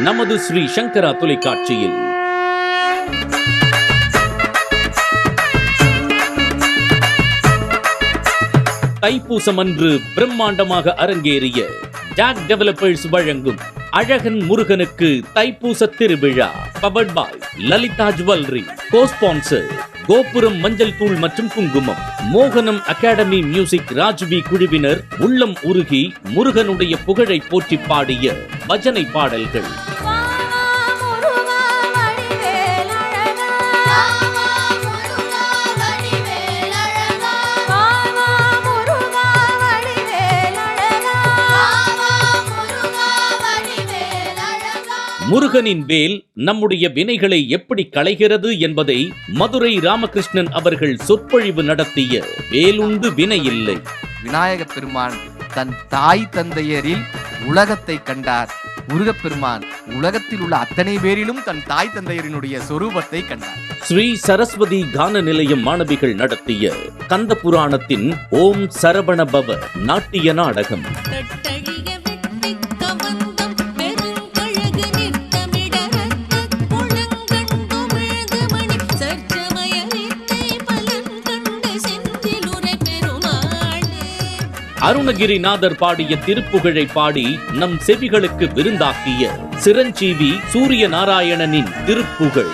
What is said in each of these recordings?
நமது ஸ்ரீ சங்கரா தொலைக்காட்சியில். தைப்பூசம் அன்று பிரம்மாண்டமாக அரங்கேறிய ஜாக் டெவலப்பர்ஸ் வழங்கும் அழகன் முருகனுக்கு தைப்பூச திருவிழா. Powered by Lalitha jewellery. Co sponsor Gopuram மஞ்சள் தூள் மற்றும் குங்குமம். மோகனம் அகாடமி மியூசிக் ராஜ்வி குழுவினர் உள்ளம் உருகி முருகனுடைய புகழை போற்றி பாடிய பஜனை பாடல்கள். முருகனின் வேல் நம்முடைய வினைகளை எப்படி களைகிறது என்பதை மதுரை ராமகிருஷ்ணன் அவர்கள் சொற்பொழிவு நடத்திய வேலுண்டு வினை இல்லை. விநாயக பெருமான் தன் தாய் தந்தையரில் உலகத்தை கண்டார். முருகப்பெருமான் உலகத்தில் உள்ள அத்தனை பேரிலும் தன் தாய் தந்தையரினுடைய சொரூபத்தை கண்டார். ஸ்ரீ சரஸ்வதி கான நிலையம் மாணவிகள் நடத்திய கந்த புராணத்தின் ஓம் சரவண பவ நாட்டிய நாடகம். அருணகிரிநாதர் பாடிய திருப்புகழை பாடி நம் செவிகளுக்கு விருந்தாக்கிய சிரஞ்சீவி சூரிய நாராயணனின் திருப்புகழ்.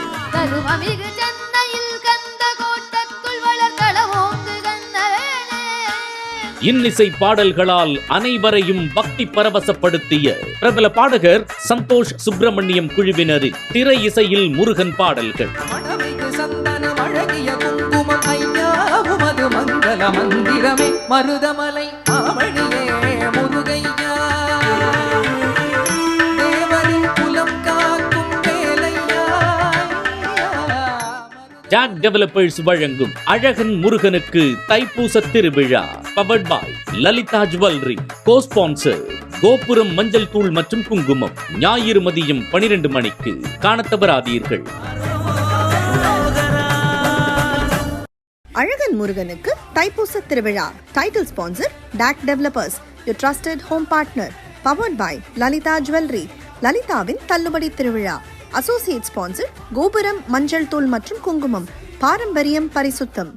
இன்னிசை பாடல்களால் அனைவரையும் பக்தி பரவசப்படுத்திய பிரபல பாடகர் சந்தோஷ் சுப்பிரமணியம் குழுவினரின் திரை இசையில் முருகன் பாடல்கள். மந்திரமே மருதமலை மாமணியே முருகையா தேவரின் குலம் காக்கும் வேலையா. ஜாக் டெவலப்பர்ஸ் வழங்கும் அழகன் முருகனுக்கு தைப்பூச திருவிழா. Powered by Lalitha jewellery. Co sponsor Gopuram மஞ்சள் தூள் மற்றும் குங்குமம். ஞாயிறு மதியம் 12 மணிக்கு காணத் தவறாதீர்கள். அழகன் முருகனுக்கு தைப்பூச திருவிழா. Title sponsor DAC developers, your trusted home partner. Powered by Lalitha jewellery. லலிதாவின் தள்ளுபடி திருவிழா. அசோசியேட் ஸ்பான்சர் கோபுரம் மஞ்சள் தூள் மற்றும் குங்குமம். பாரம்பரியம் பரிசுத்தம்.